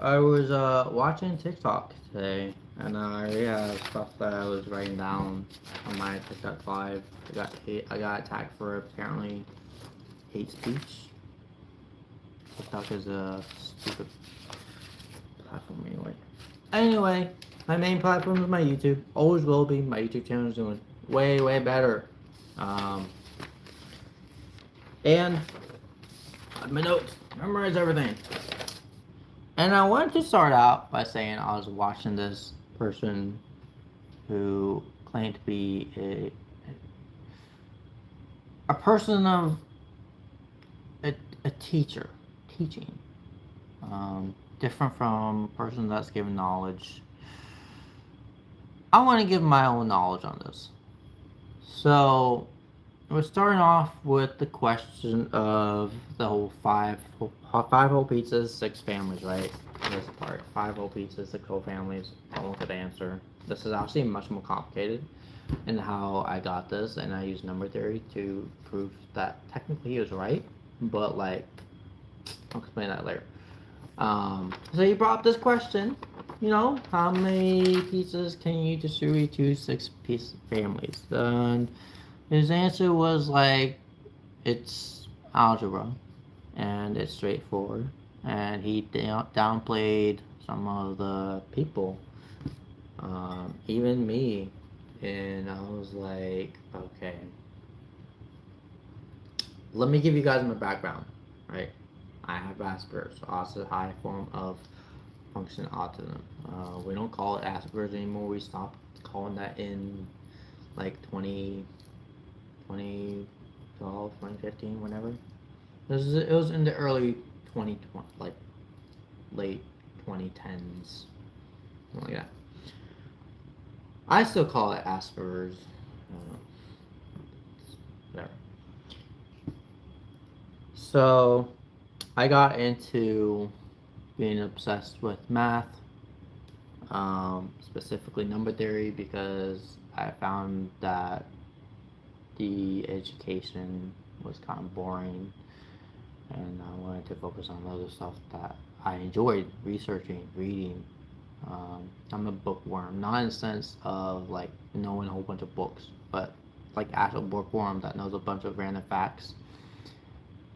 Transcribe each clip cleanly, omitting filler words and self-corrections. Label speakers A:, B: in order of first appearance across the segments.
A: I was watching TikTok today, and I had stuff that I was writing down on my TikTok live. I got attacked for apparently hate speech. TikTok is a stupid platform anyway. Anyway, my main platform is my YouTube. Always will be. My YouTube channel is doing way better. Um, and my notes, memorize everything. And I wanted to start out by saying I was watching this person who claimed to be a person of a teacher, teaching. Different from a person that's given knowledge. I want to give my own knowledge on this. So we're starting off with the question of the whole five whole pizzas, six families, right? This part, five whole pizzas, six whole families. All could answer. This is actually much more complicated in how I got this, and I used number theory to prove that technically he was right, but like, I'll explain that later. So you brought up this question, how many pizzas can you distribute to six piece families? And his answer was like, it's algebra, and it's straightforward. And he downplayed some of the people, even me. And I was like, okay, let me give you guys my background, right? I have Asperger's, also a high form of function autism. We don't call it Asperger's anymore. We stopped calling that in like 2012, 2015, whenever. It was in the early 2020, like late 2010s, something like that. I still call it Asperger's. Whatever. So I got into being obsessed with math, specifically number theory, because I found that the education was kind of boring, and I wanted to focus on other stuff that I enjoyed researching, reading. I'm a bookworm, not in the sense of like knowing a whole bunch of books, but like actual bookworm that knows a bunch of random facts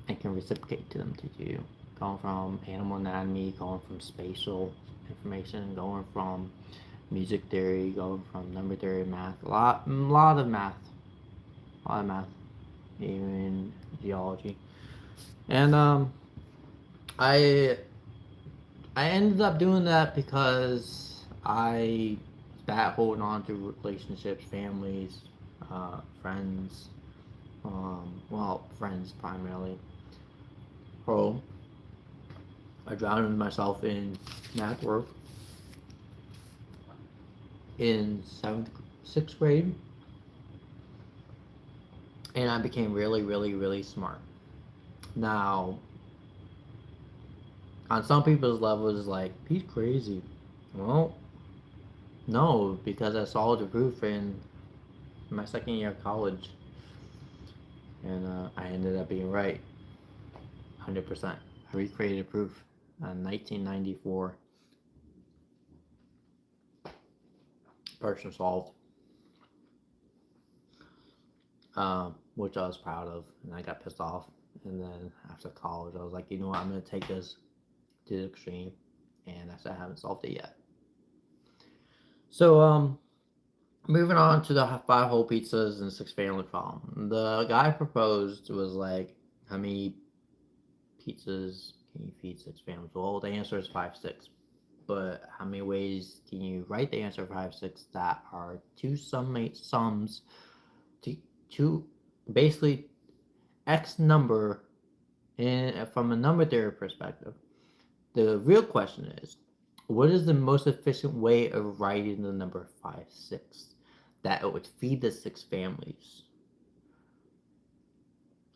A: and can reciprocate to them to you. Going from animal anatomy, going from spatial information, going from music theory, going from number theory, math, a lot of math, even geology, and I ended up doing that because I was bad holding on to relationships, families, friends, friends primarily. So I drowned myself in math work in sixth grade, and I became really smart. Now, on some people's levels, like, he's crazy. Well, no, because I saw the proof in my second year of college, and I ended up being right, 100%. I recreated proof in 1994. Person solved, which I was proud of, and I got pissed off. And then after college, I was like, you know what, I'm gonna take this to the extreme, and I said I haven't solved it yet. So moving on to the five whole pizzas and six family problem. The guy proposed was like, how many pizzas can you feed six families? Well, the answer is 5, 6. But how many ways can you write the answer 5, 6 that are two sums to basically X number from a number theory perspective? The real question is, what is the most efficient way of writing the number 5, 6 that it would feed the six families?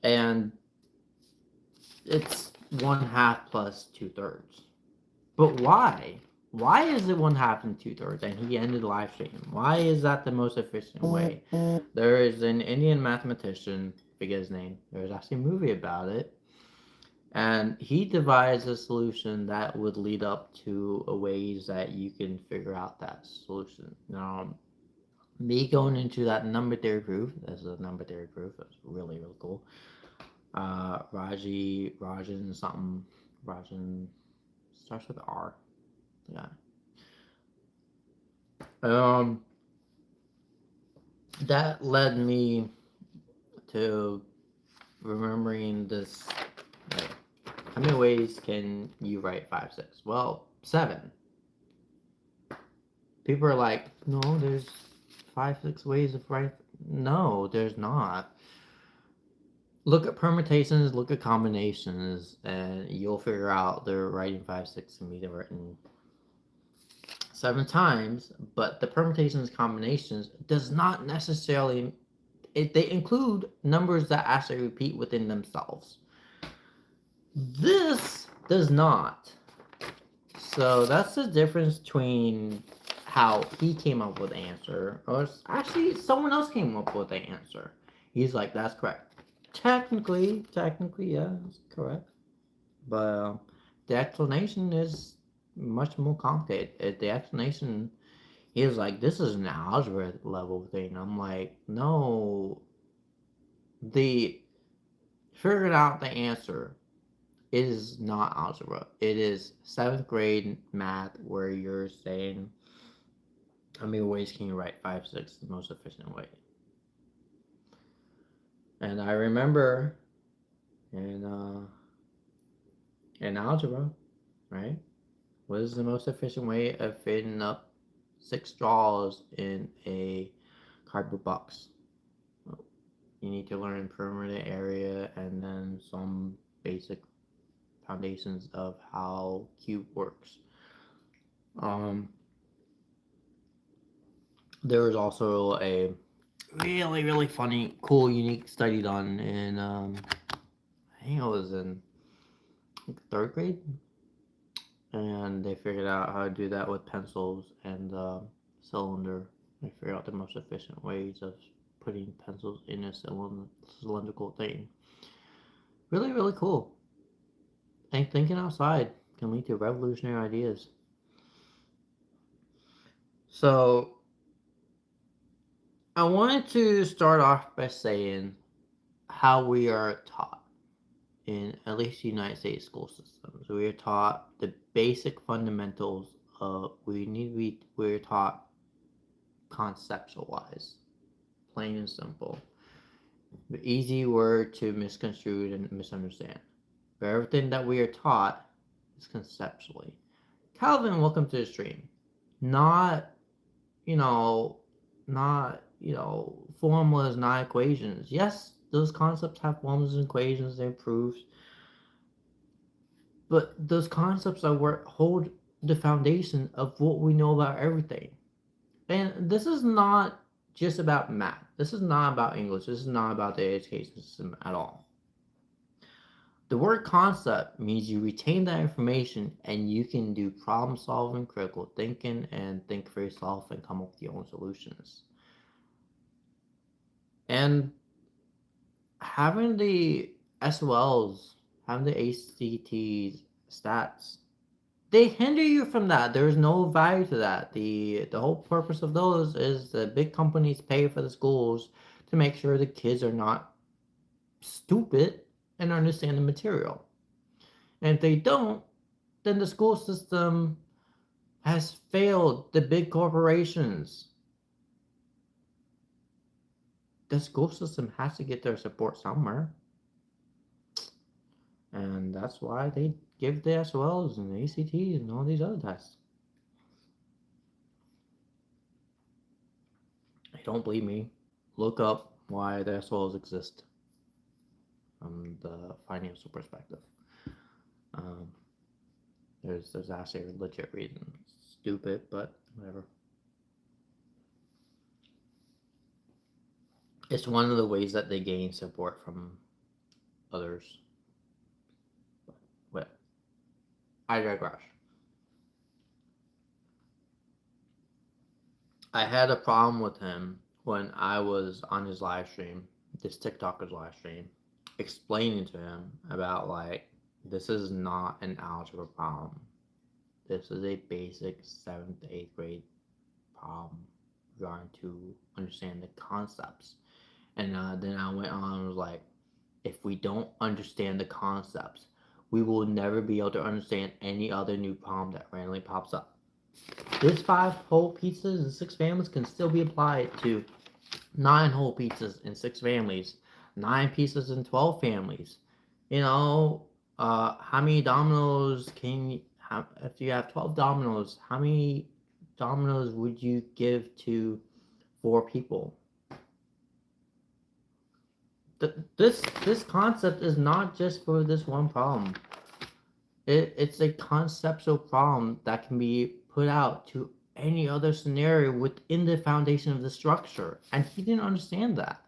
A: And it's 1/2 plus 2/3. But why? Why is it 1/2 and 2/3? And he ended live stream. Why is that the most efficient way? There is an Indian mathematician, forget his name. There's actually a movie about it. And he devised a solution that would lead up to a ways that you can figure out that solution. Now, me going into that number theory proof, as a number theory proof, that's really, really cool. Rajan something, Rajan starts with R. Yeah. Um, that led me to remembering this. Like, how many ways can you write 5-6? Well, 7. People are like, no, there's 5-6 ways of writing. No, there's not. Look at permutations, look at combinations, and you'll figure out they're writing 5-6 can be written 7 times. But the permutations combinations does not necessarily they include numbers that actually repeat within themselves. This does not. So that's the difference between how he came up with the answer, or actually someone else came up with the answer. He's like, that's correct. Technically, yeah, that's correct. But the explanation is much more complicated. The explanation, he was like, this is an algebra level thing. I'm like, no, the figuring out the answer is not algebra. It is 7th grade math where you're saying how many ways can you write 5-6 the most efficient way. And I remember in in algebra, right? What is the most efficient way of fitting up 6 straws in a cardboard box? Well, you need to learn perimeter area and then some basic foundations of how cube works. Um, there was also a really, really funny, cool, unique study done in, I think it was in 3rd grade, and they figured out how to do that with pencils and cylinder. They figured out the most efficient ways of putting pencils in a cylindrical thing. Really, really cool. Thinking outside can lead to revolutionary ideas. So, I wanted to start off by saying how we are taught in at least the United States school systems. We are taught the basic fundamentals of we're taught conceptualize, plain and simple. The easy word to misconstrue and misunderstand. But everything that we are taught is conceptually. Calvin, welcome to the stream. Not, you know, formulas, not equations. Yes, those concepts have formulas and equations and proofs, but those concepts are what hold the foundation of what we know about everything. And this is not just about math. This is not about English. This is not about the education system at all. The word concept means you retain that information and you can do problem solving, critical thinking, and think for yourself and come up with your own solutions. And having the SOLs, having the ACTs, stats, they hinder you from that. There's no value to that. The whole purpose of those is the big companies pay for the schools to make sure the kids are not stupid and understand the material. And if they don't, then the school system has failed the big corporations. The school system has to get their support somewhere. And that's why they give the SOLs and the ACTs and all these other tests. Don't believe me? Look up why the SOLs exist from the financial perspective. Um, there's actually a legit reason. Stupid, but whatever. It's one of the ways that they gain support from others. But I digress. I had a problem with him when I was on his live stream, this TikToker's live stream, explaining to him about like This is not an algebra problem. This is a basic 7th to 8th grade problem regarding to understand the concepts. And then I went on and was like, if we don't understand the concepts, we will never be able to understand any other new problem that randomly pops up. This 5 whole pizzas and 6 families can still be applied to 9 whole pizzas and 6 families, 9 pieces and 12 families. You know, how many dominoes can you have? If you have 12 dominoes, how many dominoes would you give to 4 people? This concept is not just for this one problem. It's a conceptual problem that can be put out to any other scenario within the foundation of the structure. And he didn't understand that.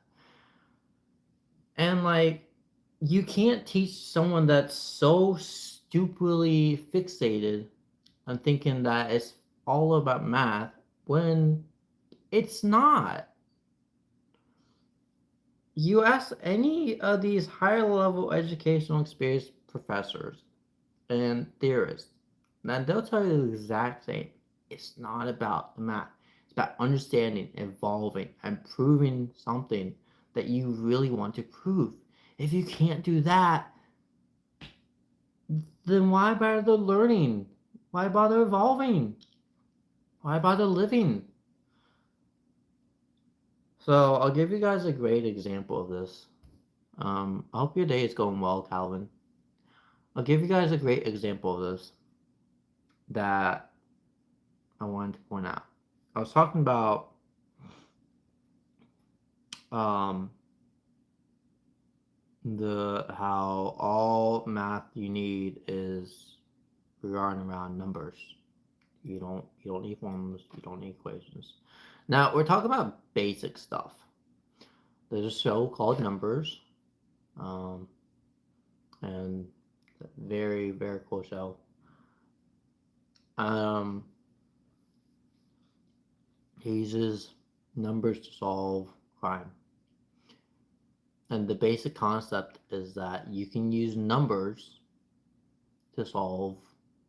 A: And like, you can't teach someone that's so stupidly fixated on thinking that it's all about math when it's not. You ask any of these higher level educational experience professors and theorists, and they'll tell you the exact same. It's not about the math. It's about understanding, evolving, and proving something that you really want to prove. If you can't do that, then why bother learning? Why bother evolving? Why bother living? So I'll give you guys a great example of this. I hope your day is going well, Calvin. I'll give you guys a great example of this that I wanted to point out. I was talking about um, the how all math you need is regarding around numbers. You don't need formulas. You don't need equations. Now we're talking about basic stuff. There's a show called Numbers, um, and very very cool show. Um, he uses numbers to solve crime. And the basic concept is that you can use numbers to solve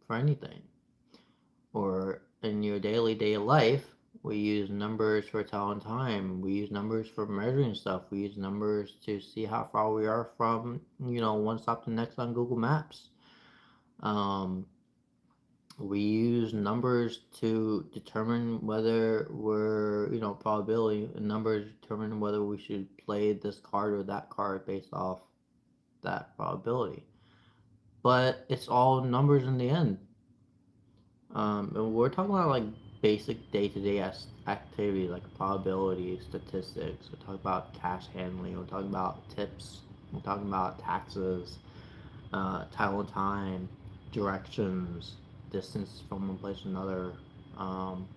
A: for anything. Or in your daily life, we use numbers for telling time. We use numbers for measuring stuff. We use numbers to see how far we are from, one stop to the next on Google Maps. We use numbers to determine whether we're, probability, and numbers determine whether we should play this card or that card based off that probability. But it's all numbers in the end. And we're talking about like basic day-to-day activities like probability, statistics. We're talking about cash handling. We're talking about tips. We're talking about taxes, title and time, directions, distance from one place to another. Um,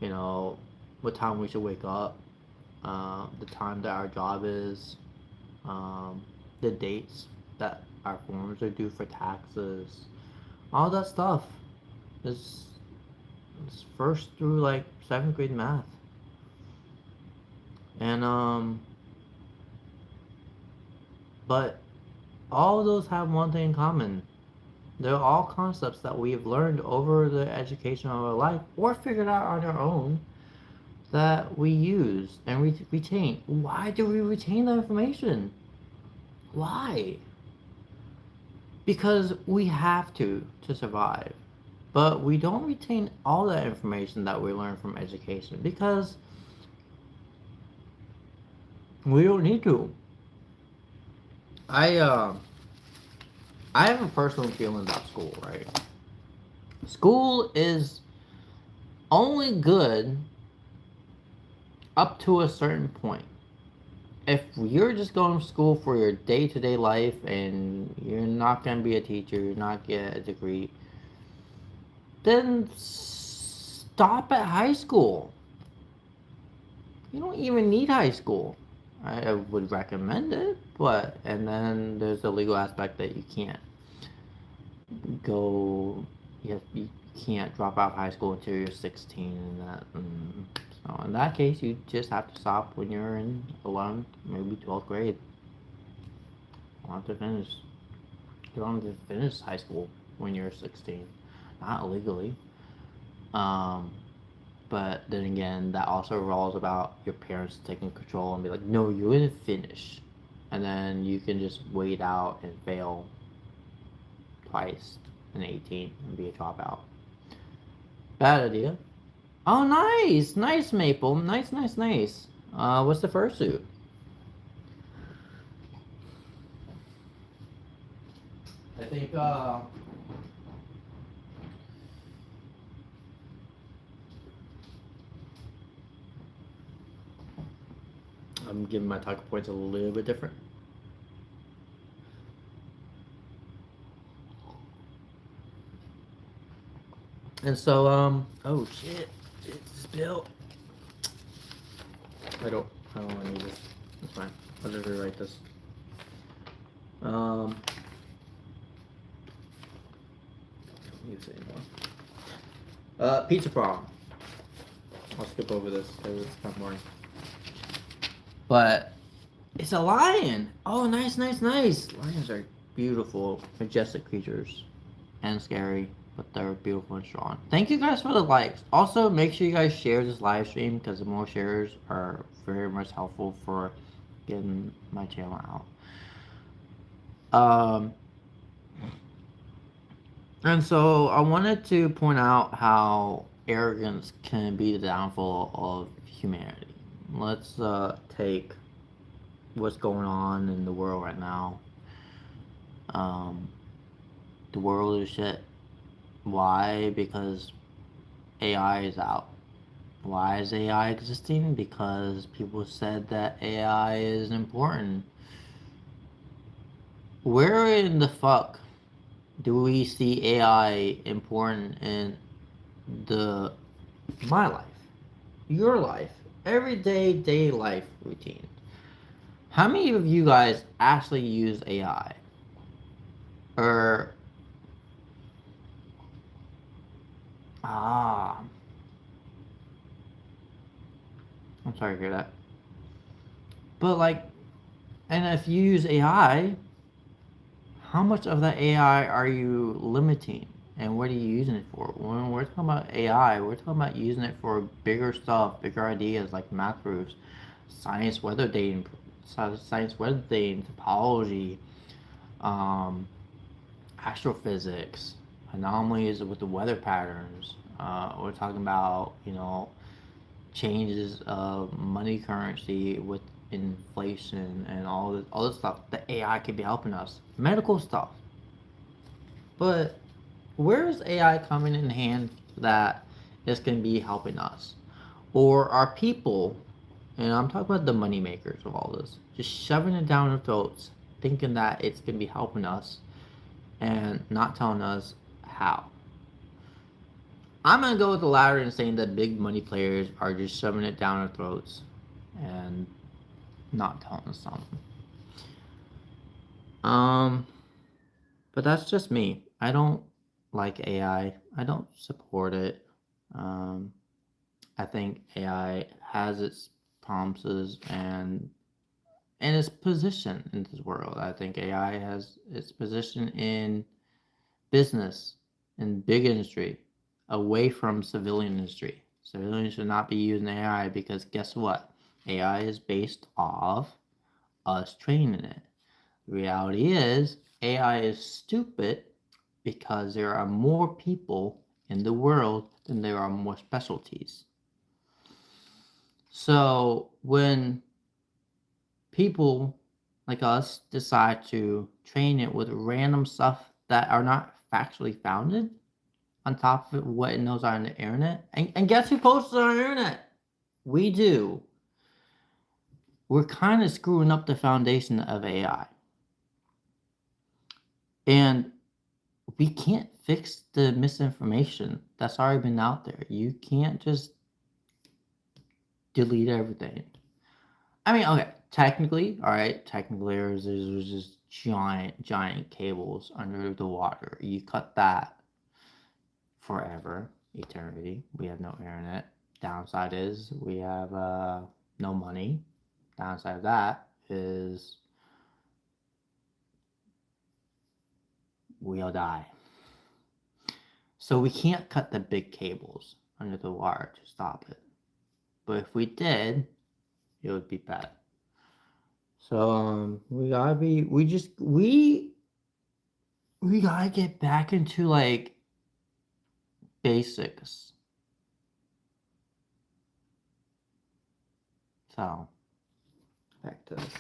A: you know, what time we should wake up, the time that our job is, the dates that our forms are due for taxes, all that stuff is, is first through like 7th grade math. And but all of those have one thing in common. They're all concepts that we've learned over the education of our life or figured out on our own that we use and retain. Why do we retain that information? Why? Because we have to survive. But we don't retain all that information that we learn from education because we don't need to. I have a personal feeling about school, right? School is only good up to a certain point. If you're just going to school for your day-to-day life and you're not going to be a teacher, you're not get a degree, then stop at high school. You don't even need high school. I would recommend it, but and then there's the legal aspect that you can't go. You can't drop out of high school until you're 16, and that. So in that case, you just have to stop when you're in 11th, maybe 12th grade. Want to finish. You don't even finish high school when you're 16, not legally. Um, but then again, that also rolls about your parents taking control and be like, no, you're gonna finish, and then you can just wait out and fail twice in 18 and be a dropout. Bad idea. Oh, nice, nice, Maple, nice, nice, nice. What's the fursuit? I think I'm giving my talking points a little bit different. And so, oh shit, it's spilled. I don't, I don't want to need this. That's fine. I'll just rewrite this. Don't use it anymore. Pizza problem. I'll skip over this because it's kind of boring. But it's a lion. Oh, nice, nice, nice. Lions are beautiful, majestic creatures, and scary, but they're beautiful and strong. Thank you guys for the likes. Also, make sure you guys share this live stream because the more shares are very much helpful for getting my channel out. And so I wanted to point out how arrogance can be the downfall of humanity. Let's take what's going on in the world right now. The world is shit. Why? Because AI is out. Why is AI existing? Because people said that AI is important. Where in the fuck do we see AI important in the my life, your life, everyday day life routine? How many of you guys actually use AI? Or ah, I'm sorry to hear that. But like, and if you use AI, how much of that AI are you limiting? And what are you using it for? When we're talking about AI, we're talking about using it for bigger stuff, bigger ideas like math proofs, science weather dating, topology, um, astrophysics, anomalies with the weather patterns. We're talking about, changes of money currency with inflation and all this stuff. The AI could be helping us. Medical stuff. But where is AI coming in hand that this can be helping us? Or are people, and I'm talking about the money makers of all this, just shoving it down our throats, thinking that it's going to be helping us and not telling us how? I'm going to go with the latter and saying that big money players are just shoving it down our throats and not telling us something. But that's just me. I don't like AI. I don't support it. I think AI has its promises and its position in this world. I think AI has its position in business, in big industry, away from civilian industry. Civilians should not be using AI because guess what? AI is based off us training it. The reality is, AI is stupid because there are more people in the world than there are more specialties. So when people like us decide to train it with random stuff that are not factually founded on top of what it knows on the internet, and guess who posts it on the internet? We do. We're kind of screwing up the foundation of AI. And we can't fix the misinformation that's already been out there. You can't just delete everything. I mean, okay, technically, all right, technically, there's just giant cables under the water. You cut that forever, eternity. We have no internet. Downside is we have no money. Downside of that is we'll die. So we can't cut the big cables under the wire to stop it. But if we did, it would be bad. So we gotta be we gotta get back into like basics. So back to this.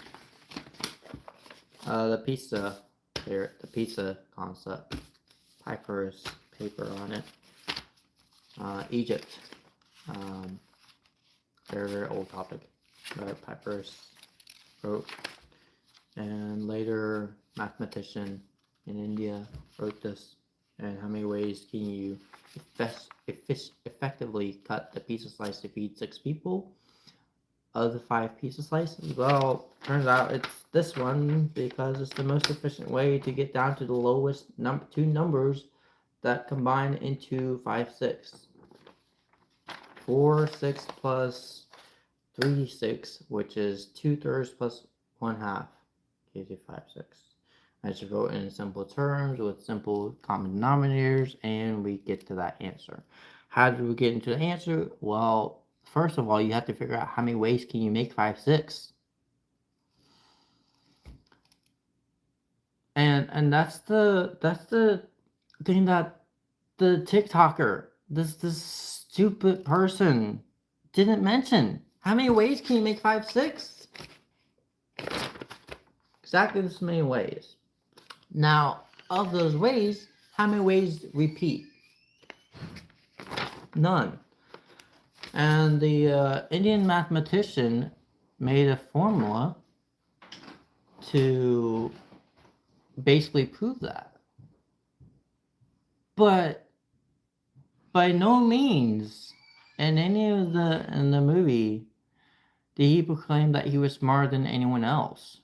A: The pizza here, the pizza concept. Piper's paper on it. Egypt. Very, very old topic. Right, Piper's wrote. And later, mathematician in India wrote this. And how many ways can you effectively cut the pizza slice to feed 6 people? Of the 5 pizza slices? Well, turns out it's this one because it's the most efficient way to get down to the lowest 2 numbers that combine into 5, 6. 4, 6 plus 3, 6, which is 2/3 plus 1/2 gives you 5, 6. I just wrote in simple terms with simple common denominators, and we get to that answer. How did we get into the answer? Well, first of all, you have to figure out how many ways can you make 5, 6. And that's the thing that the TikToker, this stupid person didn't mention. How many ways can you make 5, 6? Exactly this many ways. Now, of those ways, how many ways repeat? None. And the Indian mathematician made a formula to basically prove that. But by no means in the movie did he proclaim that he was smarter than anyone else.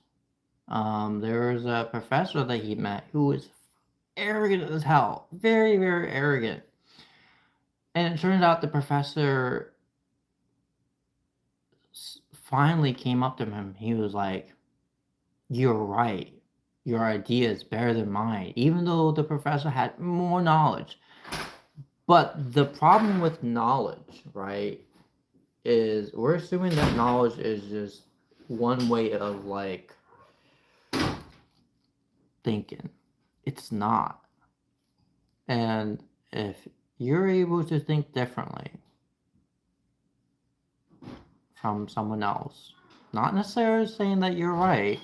A: There was a professor that he met who was arrogant as hell, very, very arrogant. And it turns out the professor finally came up to him. He was like, "You're right. Your idea is better than mine," even though the professor had more knowledge. But the problem with knowledge, right, is we're assuming that knowledge is just one way of like thinking. It's not. And if you're able to think differently from someone else, not necessarily saying that you're right,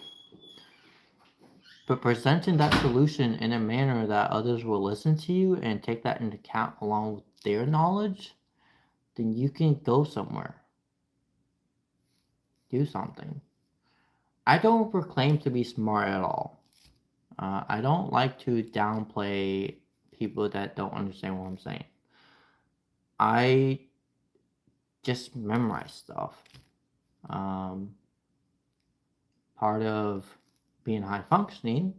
A: but presenting that solution in a manner that others will listen to you and take that into account along with their knowledge, then you can go somewhere. Do something. I don't proclaim to be smart at all. I don't like to downplay people that don't understand what I'm saying. I just memorize stuff. Part of being high functioning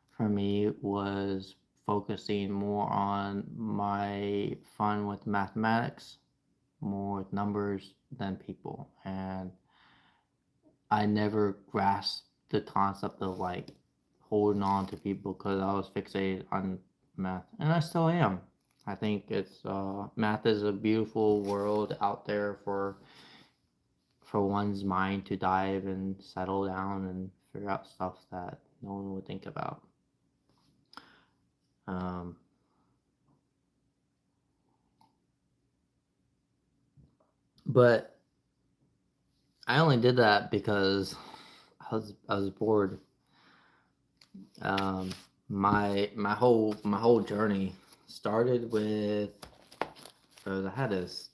A: for me was focusing more on my fun with mathematics, more with numbers than people. And I never grasped the concept of like holding on to people because I was fixated on math, and I still am. I think it's math is a beautiful world out there for one's mind to dive and settle down and figure out stuff that no one would think about. But I only did that because I was bored. My whole journey started with I had this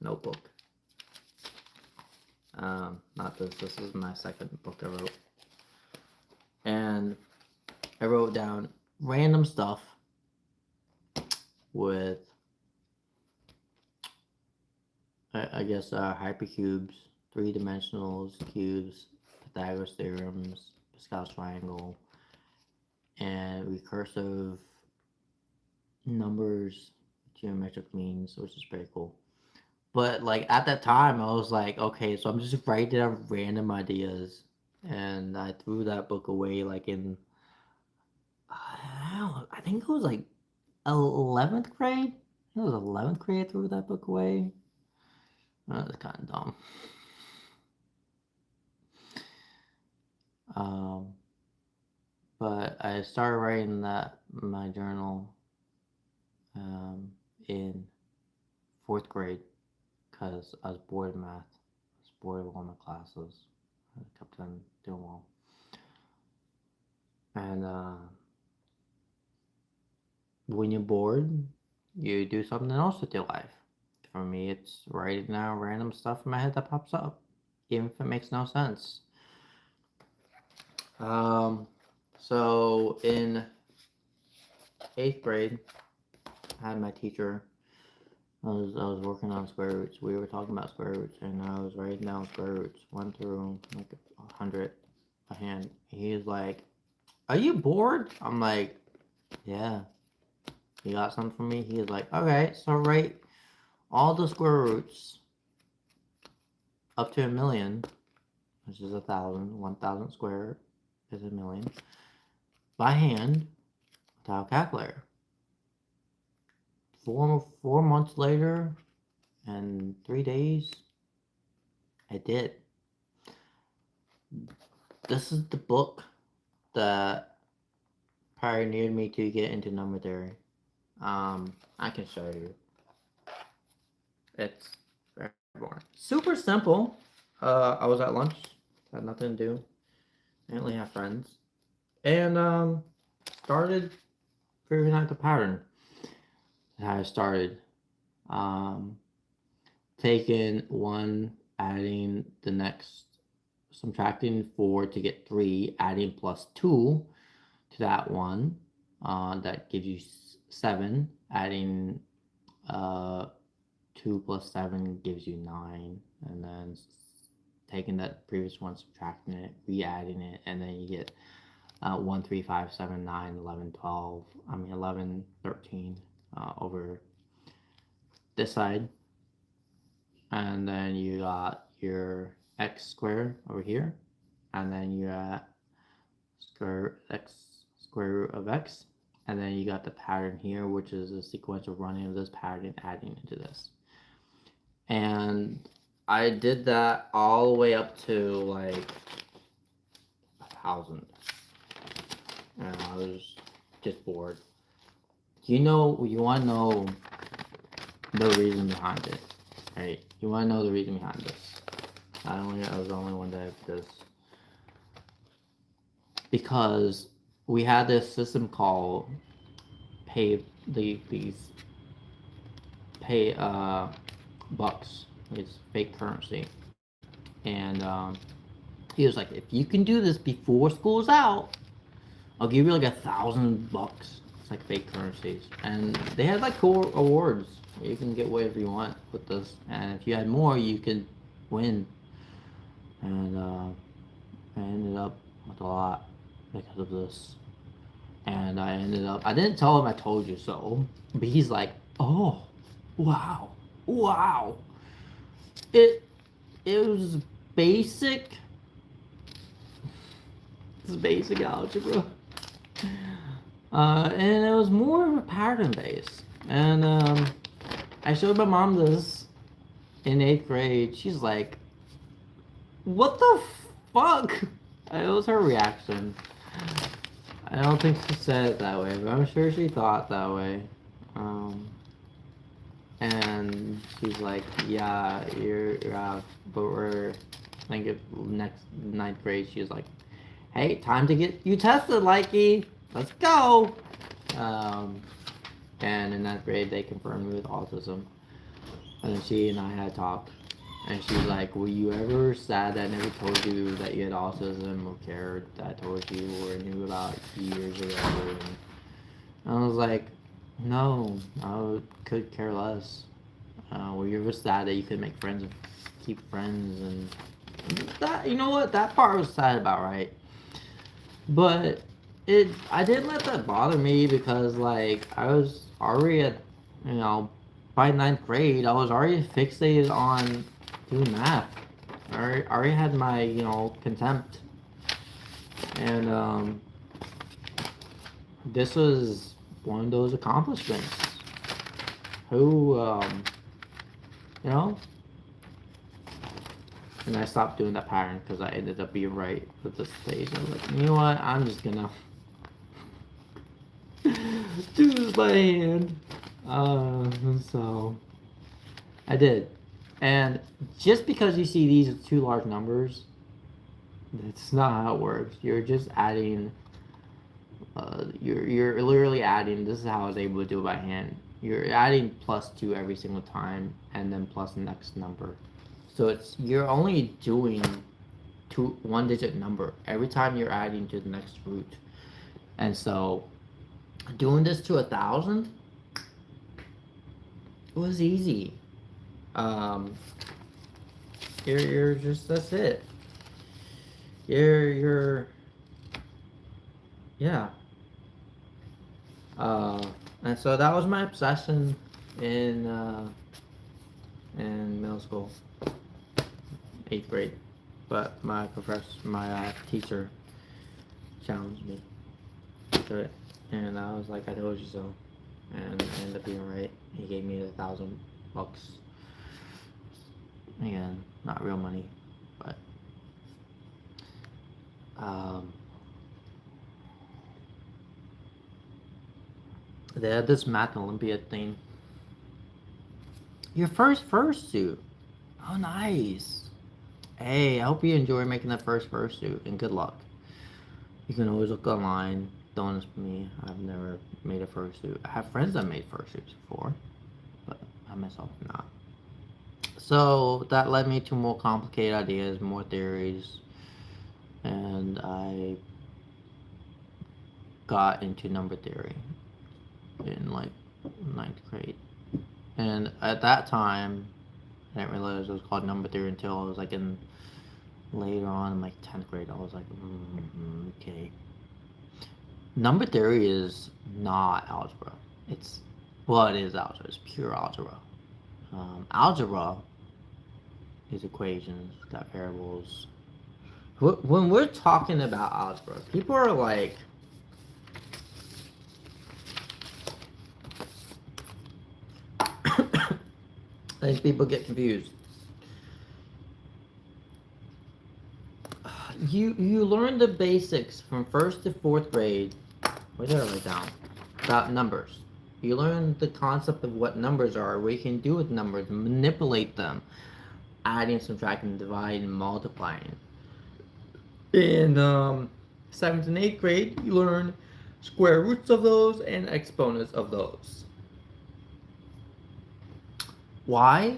A: notebook. Not this. This is my second book I wrote, and I wrote down random stuff with I guess hypercubes, 3-dimensionals, cubes, Pythagoras theorems, Pascal's triangle, and recursive numbers, geometric means, which is pretty cool. But like at that time, I was like, okay, so I'm just writing down random ideas, and I threw that book away like in I think it was like 11th grade. It was 11th grade I threw that book away. That was kind of dumb. But I started writing my journal in 4th grade because I was bored of math. I was bored of all my classes. I kept on doing well. And when you're bored, you do something else with your life. For me, it's writing down random stuff in my head that pops up, even if it makes no sense. So in 8th grade, I had my teacher. I was working on square roots. We were talking about square roots, and I was writing down square roots, 1 through like 100 a hand. He was like, "Are you bored?" I'm like, "Yeah." You got something for me? He was like, "Okay, so write all the square roots up to 1,000,000, which is 1,000. 1,000 square is 1,000,000 by hand without a calculator." 4 months later and 3 days, I did. This is the book that pioneered me to get into number theory. I can show you. It's very boring. Super simple. I was at lunch, had nothing to do. I didn't really have friends. And started figuring out the pattern. I started taking 1, adding the next, subtracting 4 to get 3, adding plus 2 to that 1. That gives you 7. Adding 2 plus 7 gives you 9. And then taking that previous one, subtracting it, re-adding it, and then you get 1, 3, 5, 7, 9, 11, 12. 11, 13 over this side. And then you got your x squared over here. And then you got square root of x. And then you got the pattern here, which is a sequence of running of this pattern and adding into this. And I did that all the way up to like 1,000. And I was just bored. You want to know the reason behind it, right? You want to know the reason behind this. I was the only one that did this. Because we had this system called bucks. It's fake currency. And he was like, if you can do this before school's out, I'll give you like $1,000. It's like fake currencies. And they had like cool awards. You can get whatever you want with this. And if you had more, you could win. And I ended up with a lot because of this. And I didn't tell him I told you so. But he's like, oh, wow. It was basic. It's basic algebra. And it was more of a pattern base. And I showed my mom this in 8th grade. She's like, what the fuck? It was her reaction. I don't think she said it that way, but I'm sure she thought that way. And she's like, yeah, you're out. But I think next 9th grade, she was like, hey, time to get you tested, Likey. Let's go. And in 9th grade, they confirmed me with autism. And then she and I had a talk. And she's like, were you ever sad that I never told you that you had autism or cared that I told you or knew about years or whatever? And I was like, no, I could care less. Were you ever sad that you couldn't make friends and keep friends? And that, you know what? That part I was sad about, right? But I didn't let that bother me because, like, I was already at, by 9th grade, I was already fixated on doing math. I already had my, And this was one of those accomplishments. Who, you know, and I stopped doing that pattern because I ended up being right with this stage. I was like, you know what? I'm just gonna do this by hand. So I did. And just because you see these two large numbers, that's not how it works. You're just adding. You're literally adding. This is how I was able to do it by hand. You're adding +2 every single time, and then plus the next number. So you're only doing one-digit number every time you're adding to the next root. And so, doing this to 1,000, it was easy. You're just, that's it. You're yeah. And so that was my obsession in middle school, 8th grade. But my teacher challenged me to it, and I was like, I told you so, and I ended up being right. He gave me $1,000. Again, not real money, but they had this math Olympiad thing. Your first fursuit. Oh, nice. Hey, I hope you enjoy making that first fursuit, and good luck. You can always look online. Don't ask me. I've never made a fursuit. I have friends that made fursuits before, but I myself not. So that led me to more complicated ideas, more theories, and I got into number theory in like 9th grade. And at that time, I didn't realize it was called number theory until I was like in later on in like 10th grade. I was like, okay. Number theory is not algebra. It is algebra. It's pure algebra. Algebra is equations, got variables. When we're talking about algebra, people are like, I think people get confused. You learn the basics from 1st to 4th grade. What did I write down? About numbers. You learn the concept of what numbers are, what you can do with numbers, manipulate them, adding, subtracting, dividing, multiplying. In 7th and 8th grade, you learn square roots of those and exponents of those. Why?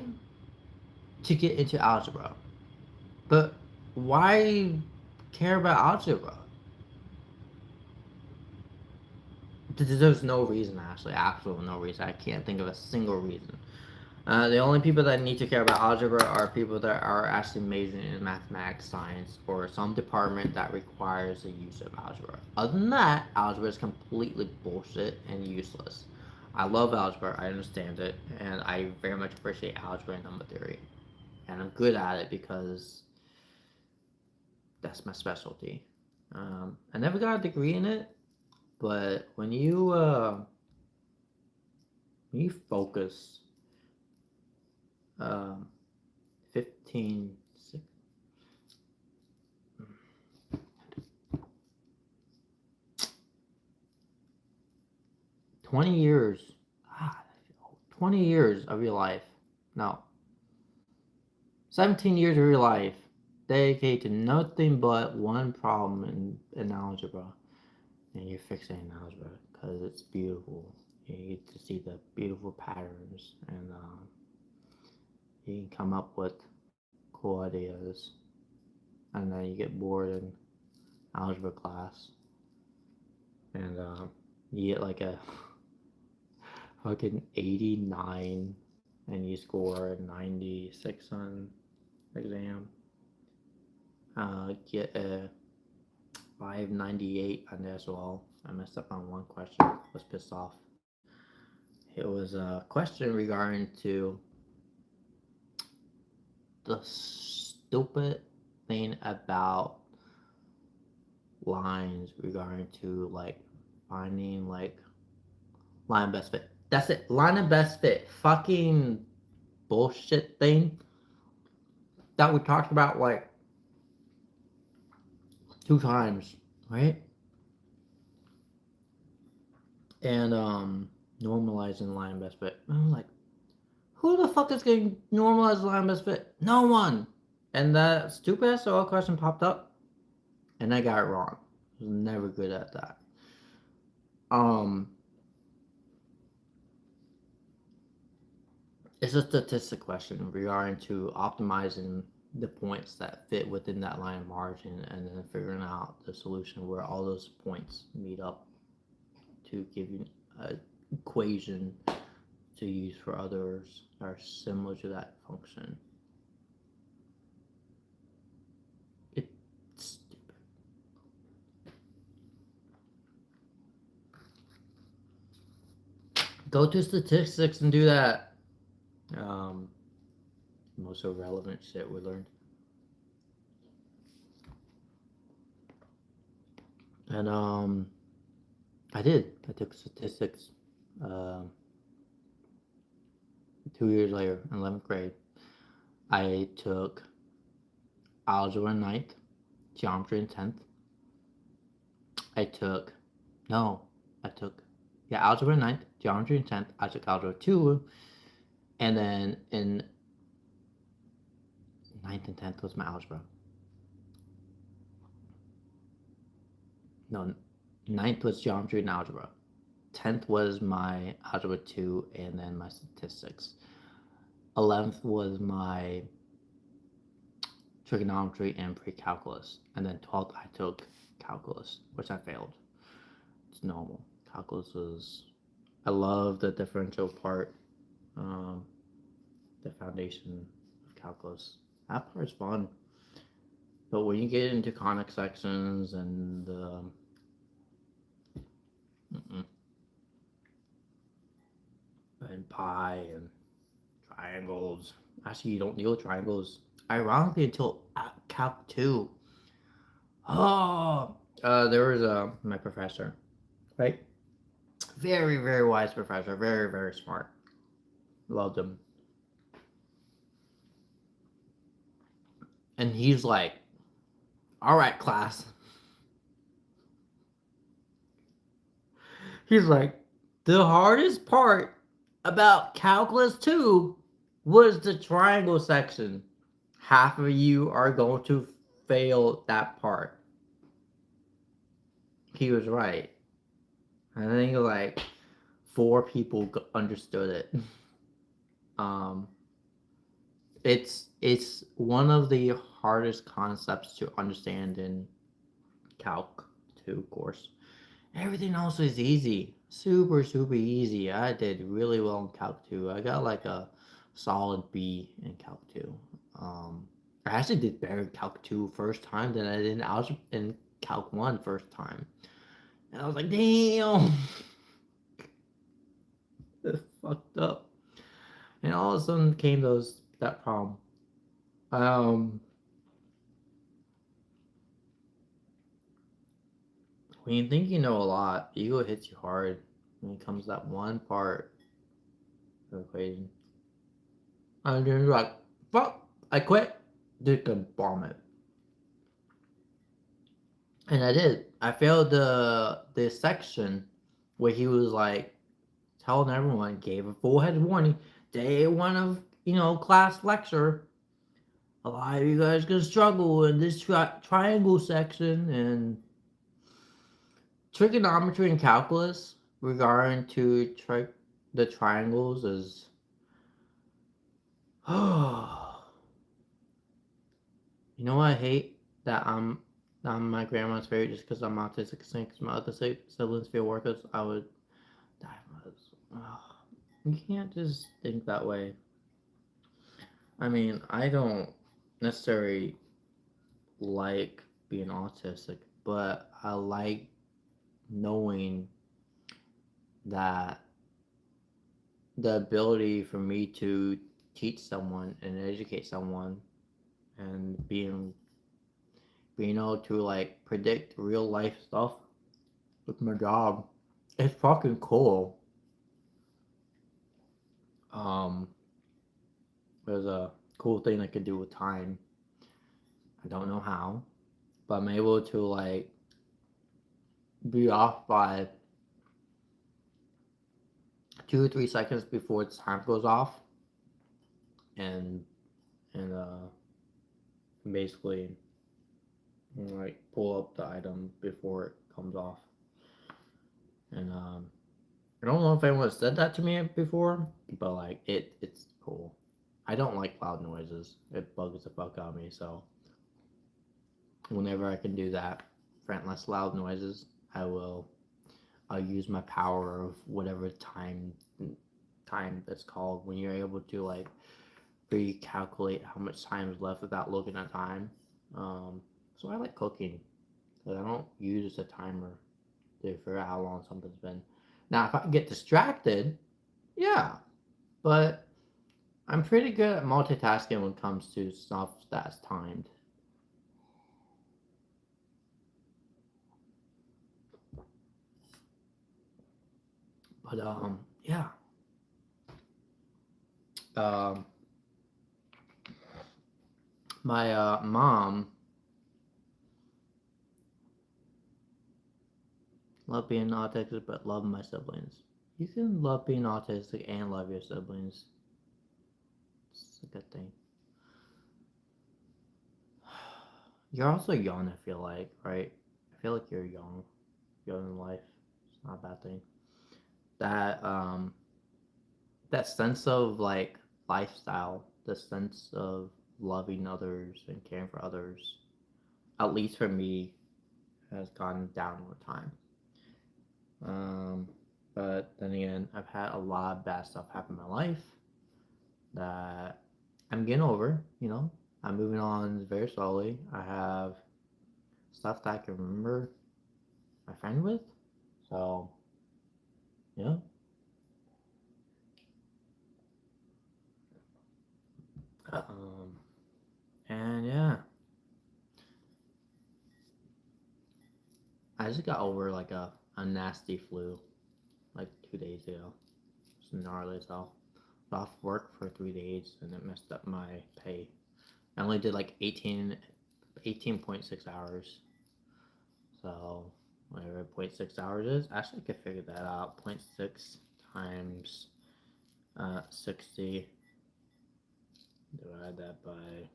A: To get into algebra. But why care about algebra? There's no reason, actually. Absolutely no reason. I can't think of a single reason. The only people that need to care about algebra are people that are actually majoring in mathematics, science, or some department that requires the use of algebra. Other than that, algebra is completely bullshit and useless. I love algebra, I understand it, and I very much appreciate algebra and number theory. And I'm good at it because that's my specialty. I never got a degree in it, but when you focus, 15, 20 years, 20 years of your life, no, 17 years of your life dedicated to nothing but one problem in algebra, and you're fixating algebra because it's beautiful. You get to see the beautiful patterns, and you can come up with cool ideas, and then you get bored in algebra class, and you get like a fucking 89, and you score 96 on exam. Get a 598 on there as well. I messed up on one question. I was pissed off. It was a question regarding to the stupid thing about lines regarding to like finding like Line best fit. That's it. Line and best fit. Fucking bullshit thing that we talked about like 2 times, right? And normalizing line best fit. I'm like, who the fuck is getting normalized line best fit? No one. And that stupid ass SOL question popped up, and I got it wrong. I was never good at that. Um, it's a statistic question regarding to optimizing the points that fit within that line of margin, and then figuring out the solution where all those points meet up to give you an equation to use for others that are similar to that function. It's stupid. Go to statistics and do that. Most irrelevant shit we learned. And I did. I took statistics 2 years later in 11th grade. I took algebra in 9th, geometry in 10th. I took algebra in 9th, geometry in 10th. I took algebra 2, and then in 9th and 10th was my algebra. No, 9th was geometry and algebra. 10th was my algebra 2 and then my statistics. 11th was my trigonometry and pre-calculus. And then 12th I took calculus, which I failed. It's normal. Calculus is, I love the differential part, the foundation of calculus. That part's fun. But when you get into conic sections and and pi and triangles. Actually, you don't deal with triangles, ironically, until Calc 2. Oh, there was my professor, right? Very, very wise professor. Very, very smart. Loved him. And he's like, all right, class. He's like, the hardest part about Calculus 2 was the triangle section. Half of you are going to fail that part. He was right. I think like 4 people understood it. It's one of the hardest concepts to understand in Calc 2 course. Everything else is easy. Super, super easy. I did really well in Calc 2. I got like a solid B in Calc 2. I actually did better in Calc 2 first time than I did in Calc 1 first time. And I was like, damn. It's fucked up. And all of a sudden came that problem. When you think you know a lot, ego hits you hard when it comes to that one part of the equation. And you're like, fuck, I quit. Just gonna bomb it. And I did. I failed the section where he was like telling everyone, gave a full head warning, day 1 of class lecture. A lot of you guys gonna struggle in this triangle section, and trigonometry and calculus regarding to the triangles is you know what I hate? That I'm my grandma's favorite just because I'm autistic. Since my other siblings feel worthless, I would die from this. You can't just think that way. I mean, I don't necessarily like being autistic, but I like knowing that the ability for me to teach someone and educate someone and being able to like predict real life stuff with my job, it's fucking cool. Um, there's a cool thing I could do with time. I don't know how, but I'm able to like be off by 2 or 3 seconds before the time goes off, and and basically like pull up the item before it comes off. And I don't know if anyone has said that to me before, but like it's cool. I don't like loud noises. It bugs the fuck out of me. So whenever I can do that, less loud noises, I will. I'll use my power of whatever time that's called when you're able to like recalculate how much time is left without looking at time. So I like cooking because I don't use a timer to figure out how long something's been. Now, if I get distracted, yeah, but I'm pretty good at multitasking when it comes to stuff that's timed. But yeah. Um, my mom loved being autistic, but loved my siblings. You can love being autistic and love your siblings. It's a good thing. You're also young, I feel like, right? I feel like you're young in life. It's not a bad thing. That that sense of like lifestyle, the sense of loving others and caring for others, at least for me, has gone down over time. Um, but then again, I've had a lot of bad stuff happen in my life that I'm getting over. I'm moving on very slowly. I have stuff that I can remember my friend with. So, yeah. Um, and yeah, I just got over like a nasty flu like 2 days ago. It's gnarly as hell. Off work for 3 days and it messed up my pay. I only did like 18.6 hours. So whatever 0.6 hours is, actually I could figure that out. 0.6 times 60. Divide that by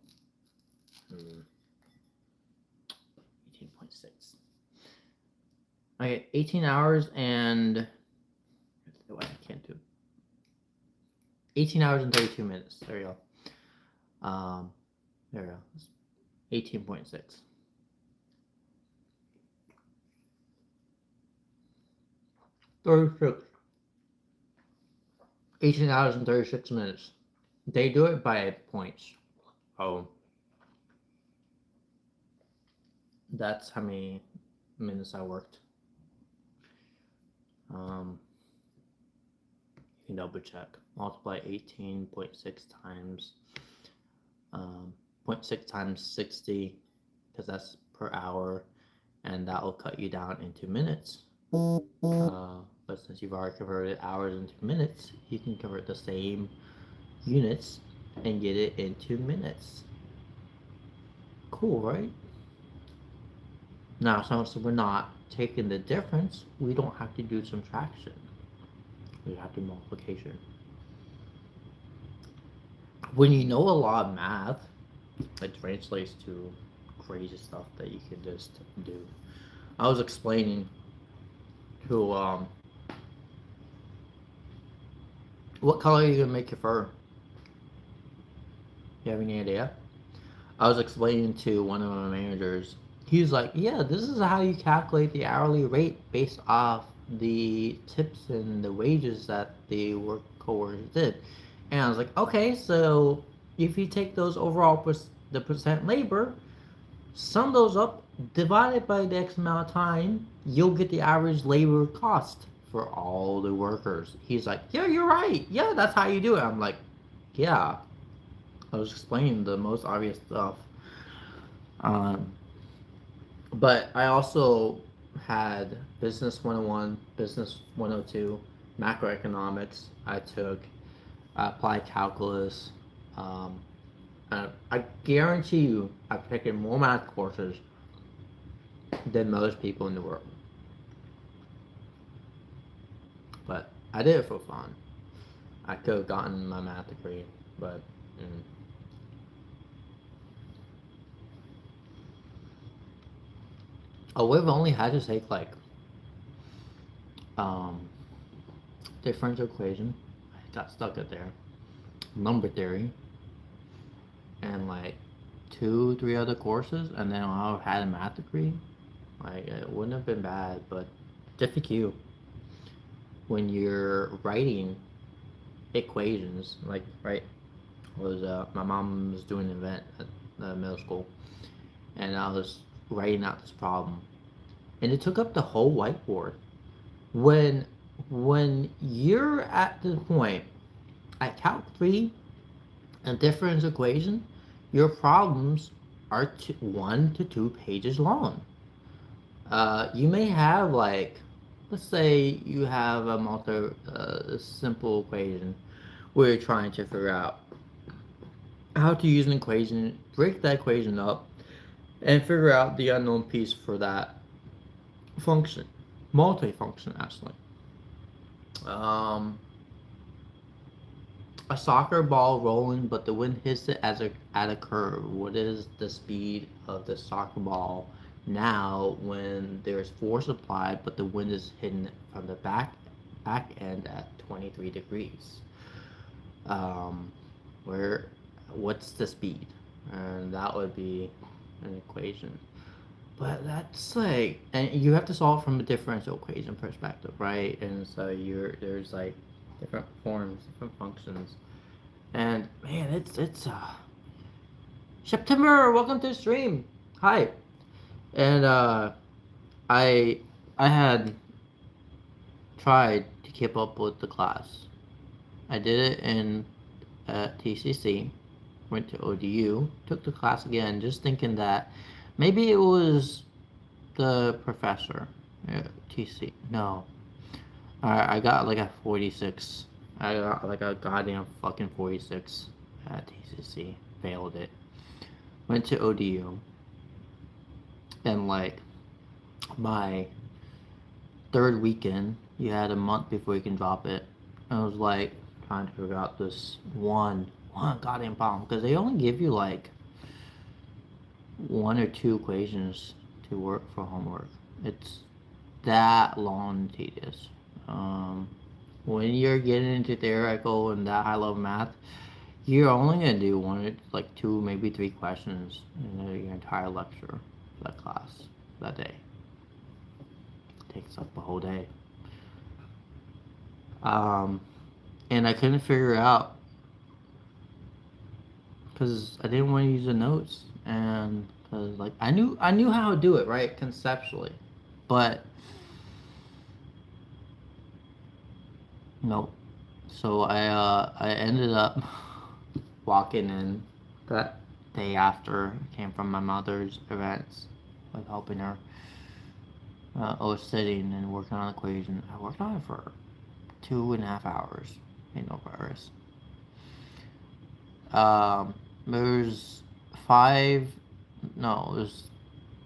A: 18.6. Okay, 18 hours and I can't do 18 hours and 32 minutes. There you go. There we go. 18.6. 36. 18 hours and 36 minutes. They do it by points. Oh, that's how many minutes I worked. You can double check. Multiply 18.6 times 0.6 times 60, because that's per hour, and that will cut you down into minutes. But since you've already converted hours into minutes, you can convert the same units and get it into minutes. Cool, right? Now, since we're not taking the difference, we don't have to do subtraction. We have to do multiplication. When you know a lot of math, it translates to crazy stuff that you can just do. I was explaining to what color are you gonna make your fur? You have any idea? I was explaining to one of my managers. He's like, "Yeah, this is how you calculate the hourly rate based off the tips and the wages that the work coworkers did." And I was like, "Okay, so if you take those overall the percent labor, sum those up, divide it by the X amount of time, you'll get the average labor cost for all the workers." He's like, "Yeah, you're right. Yeah, that's how you do it." I'm like, "Yeah." I was explaining the most obvious stuff. Um, but I also had Business 101, Business 102, Macroeconomics. I took I applied calculus. Um, I guarantee you, I've taken more math courses than most people in the world. But I did it for fun. I could have gotten my math degree, but I would have only had to take like um, differential equation. I got stuck at there. Number theory, and like two, three other courses, and then I would have had a math degree. Like it wouldn't have been bad, but difficult when you're writing equations. Like right, was my mom was doing an event at middle school, and I was writing out this problem, and it took up the whole whiteboard. When when you're at the point at Calc 3 and differential equation, your problems are 1 to 2 pages long. You may have like, let's say you have a simple equation where you're trying to figure out how to use an equation, break that equation up, and figure out the unknown piece for that function, multifunction actually. Um, a soccer ball rolling, but the wind hits it as at a curve. What is the speed of the soccer ball now when there's force applied, but the wind is hitting it from the back end at 23 degrees? Um, where what's the speed? And that would be an equation. But that's like, and you have to solve from a differential equation perspective, right? And so there's like different forms, different functions, and man, it's September. Welcome to the stream. Hi, and I I had tried to keep up with the class. I did it in TCC, went to ODU, took the class again, just thinking that maybe it was the professor. TC. No. I got like a 46. I got like a goddamn fucking 46 at TCC. Failed it. Went to ODU. And like my third weekend, you had a month before you can drop it. I was like trying to figure out this one goddamn problem. Because they only give you like 1 or 2 equations to work for homework. It's that long and tedious. When you're getting into theoretical and that high level math, you're only gonna do like 2, maybe 3 questions in your entire lecture for that class that day. It takes up the whole day. And I couldn't figure out because I didn't want to use the notes, and because like I knew how to do it right conceptually, but nope. So I ended up walking in that day after I came from my mother's events, like helping her. I was sitting and working on an equation. I worked on it for 2.5 hours. Ain't no progress. There's five, no, there's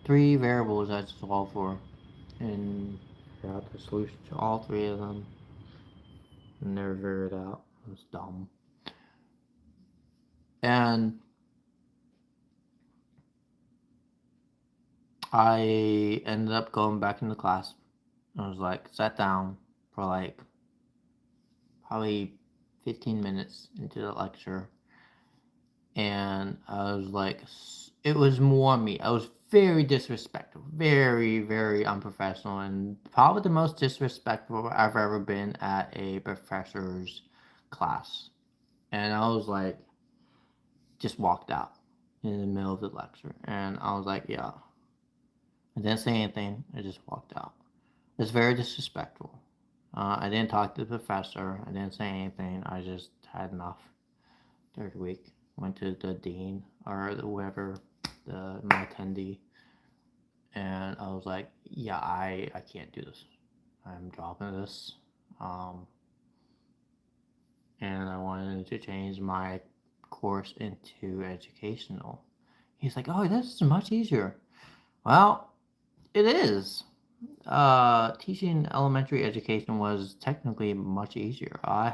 A: 3 variables I had to solve for, and figure out the solution to all 3 of them. Never figured it out. It was dumb. And I ended up going back into class. I was like, sat down for like probably 15 minutes into the lecture. And I was like, it was more me. I was very disrespectful, very, very unprofessional, and probably the most disrespectful I've ever been at a professor's class. And I was like, just walked out in the middle of the lecture. And I was like, yeah. I didn't say anything. I just walked out. It's very disrespectful. I didn't talk to the professor. I didn't say anything. I just had enough. Third week, went to the dean or whoever, my attendee, and I was like, yeah, I can't do this. I'm dropping this. and I wanted to change my course into educational. He's like, "Oh, this is much easier." Well, it is. Teaching elementary education was technically much easier. I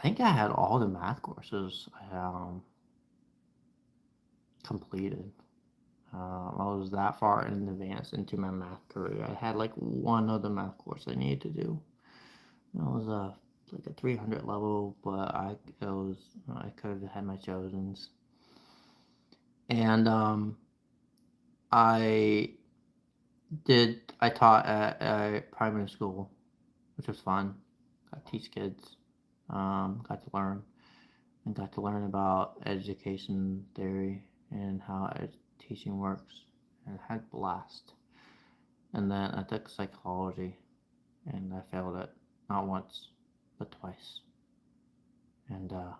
A: think I had all the math courses completed. I was that far in advance into my math career. I had like one other math course I needed to do. It was like a 300 level, but I could have had my chosens. And I I taught at a primary school, which was fun. Got to teach kids. Got to learn and got to learn about education theory and how teaching works, and I had a blast. And then I took psychology, and I failed it not once, but twice. And I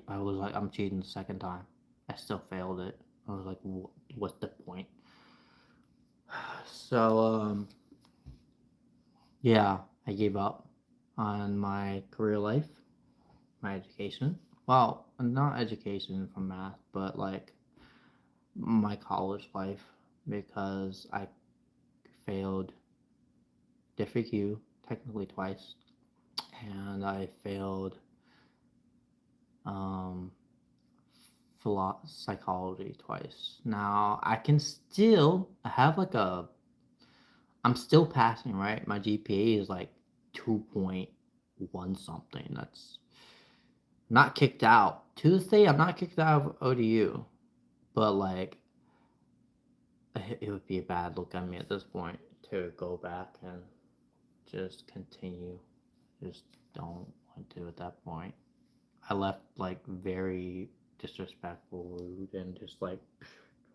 A: was like, I'm cheating the second time. I still failed it. I was like, what's the point? So yeah, I gave up on my career life, my education. Well, not education from math, but like my college life, because I failed Diffie Q technically twice, and I failed um, psychology twice. Now I have like I'm still passing, right? My GPA is like 2.1 something. That's not kicked out. To this day, I'm not kicked out of ODU, but like it would be a bad look on me at this point to go back and just continue. Just don't want to at that point. I left like very disrespectful, rude, and just like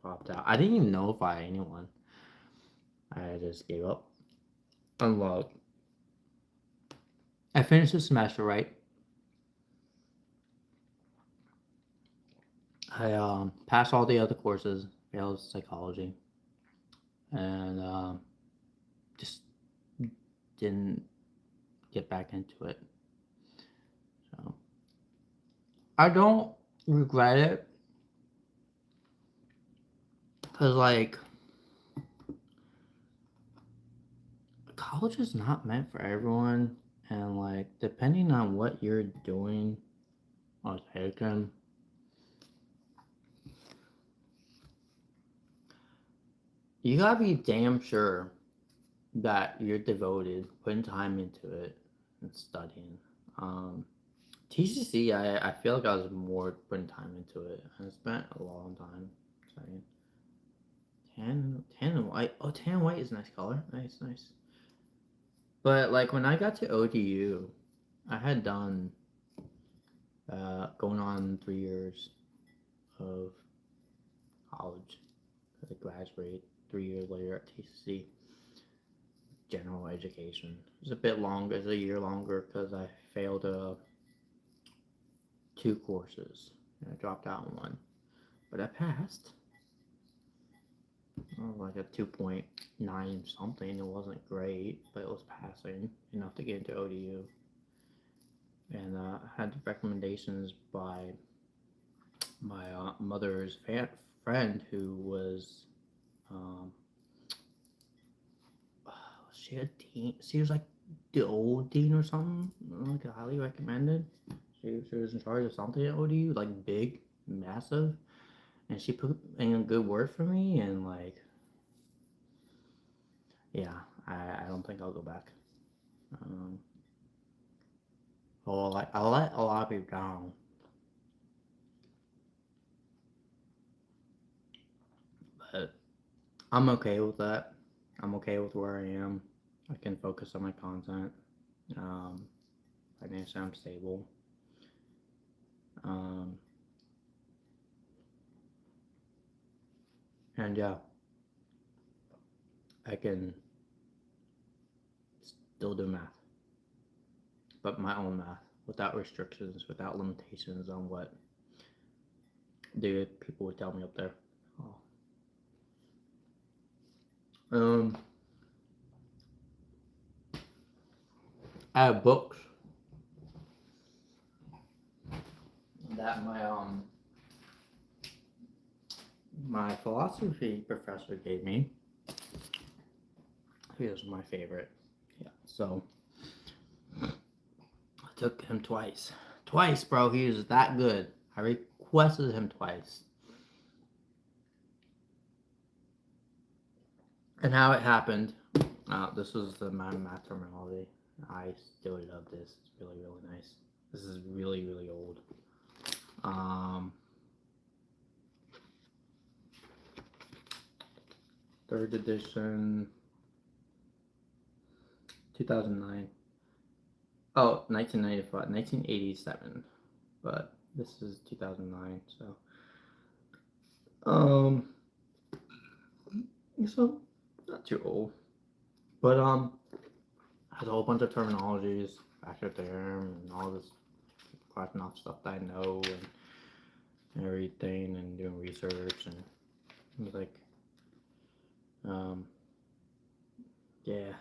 A: dropped out. I didn't even notify anyone. I just gave up. Unload. I finished the semester, right? I passed all the other courses, failed psychology, and just didn't get back into it. So I don't regret it, because like college is not meant for everyone, and like depending on what you're doing or taking, you gotta be damn sure that you're devoted, putting time into it, and studying. Um, TCC, I feel like I was more putting time into it. I spent a long time studying. Tan and white. Oh, tan and white is a nice color. Nice, nice. But like when I got to ODU, I had done going on 3 years of college. I graduated 3 years later at TCC. General education. It was a bit longer. It was a year longer because I failed 2 courses. And I dropped out in one, but I passed. Like a 2.9 something. It wasn't great, but it was passing enough to get into ODU. And I had recommendations by my mother's friend who was, um, she a dean. She was like the old dean or something. Like highly recommended. She was in charge of something at ODU, like big, massive, and she put in a good word for me. And like, yeah, I don't think I'll go back. Um, well, like I let a lot of people down, but I'm okay with that. I'm okay with where I am. I can focus on my content. Um, Financially, I'm stable. Um, and yeah, I can still do math, but my own math without restrictions, without limitations on what the people would tell me up there. Oh. Um, I have books that my philosophy professor gave me. He was my favorite. Yeah, so I took him twice. Twice, bro. He was that good. I requested him twice. And how it happened, this was my math terminology. I still love this. It's really, really nice. This is really, really old. Third edition, 2009. Oh, 1995, 1987. But this is 2009, so. So, not too old. But, has a whole bunch of terminologies, factor theorem, and all this crossing off stuff that I know, and everything, and doing research, and it was like, yeah.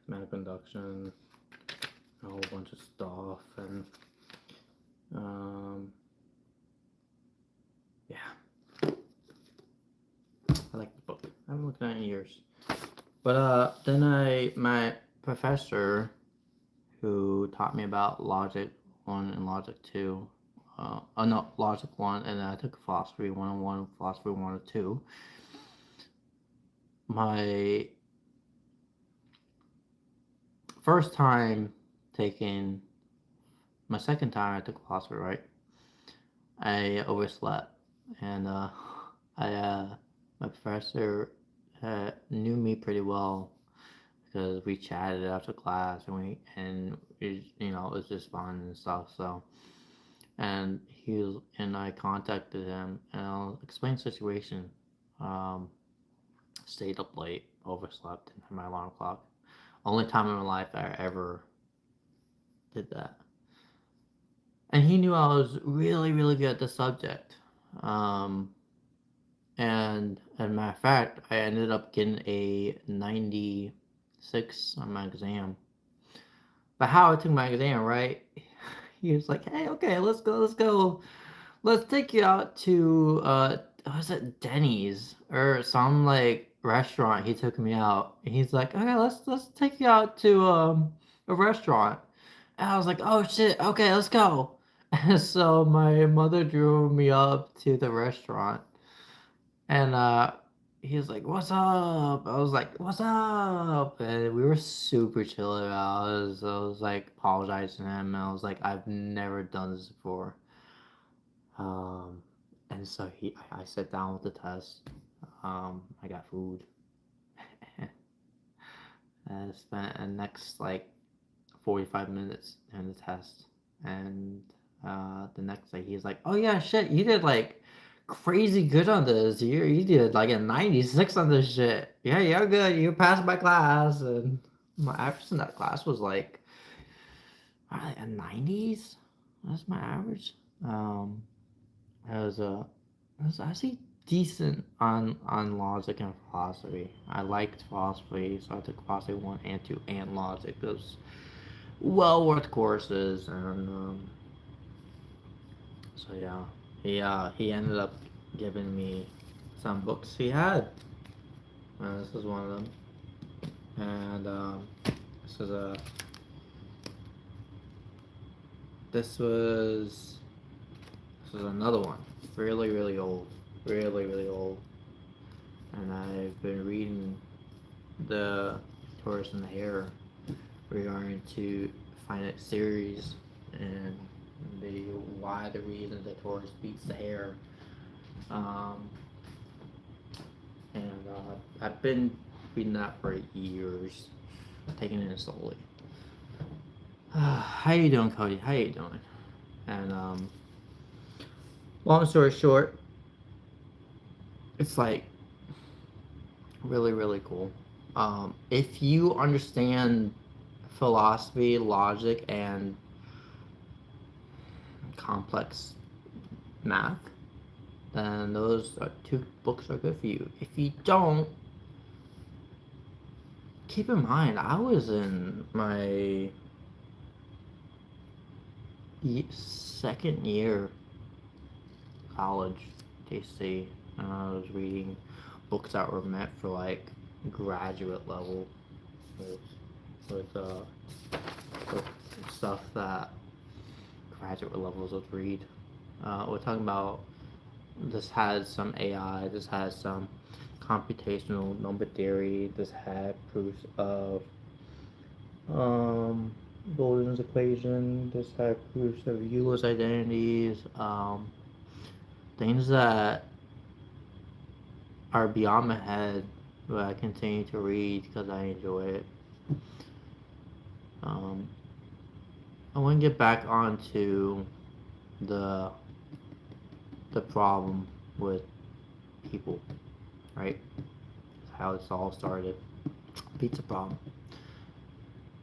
A: Mathematical induction, a whole bunch of stuff, and, yeah. I like the book. I haven't looked at it in years. But, then my professor, who taught me about Logic 1 and Logic 2, no, Logic 1, and then I took Philosophy 101, Philosophy 102. My first time taking, my second time I took Philosophy, right? I overslept, and my professor knew me pretty well because we chatted after class, and it was just fun and stuff. So, and I contacted him, and I'll explain the situation. Stayed up late, overslept, and had my alarm clock. Only time in my life I ever did that. And he knew I was really, really good at the subject. And as a matter of fact, I ended up getting a 96 on my exam. But how I took my exam, right? He was like, "Hey, okay, let's go. Let's take you out to was it Denny's or some like restaurant?" He took me out, and he's like, "Okay, let's take you out to a restaurant." And I was like, "Oh shit, okay, let's go." And so my mother drove me up to the restaurant, and he was like, "What's up?" I was like, "What's up?" And we were super chill about it. I was like apologizing to him, and I was like, "I've never done this before." Um, and so I sat down with the test. I got food. And I spent the next like 45 minutes in the test, and the next day he's like, "Oh yeah, shit, you did like crazy good on this. You did like a 96 on this shit. Yeah, you're good. You passed my class." And my average in that class was like a 90s. That's my average. I was actually decent on logic and philosophy. I liked philosophy, so I took philosophy 1 and 2 and logic. Those well worth courses, and so yeah, he ended up giving me some books he had. This is one of them, and this is a this was another one, really really old, really old, and I've been reading the Tortoise and the Hare regarding to finite series and the reason the tortoise beats the hare. And I've been reading that for years, taking it slowly. How you doing, Cody? How you doing? And long story short, it's like really cool. If you understand philosophy, logic, and complex math, then those two books are good for you. If you don't keep in mind, I was in my second year college, TC, and I was reading books that were meant for like graduate level with with, uh, with stuff that graduate levels would read. We're talking about this has some AI, this has some computational number theory, this had proofs of um, Golden's equation, this had proofs of Euler's identities, things that are beyond my head, but I continue to read because I enjoy it. Um, I want to get back onto the the problem with people, right? That's how this all started. Pizza problem.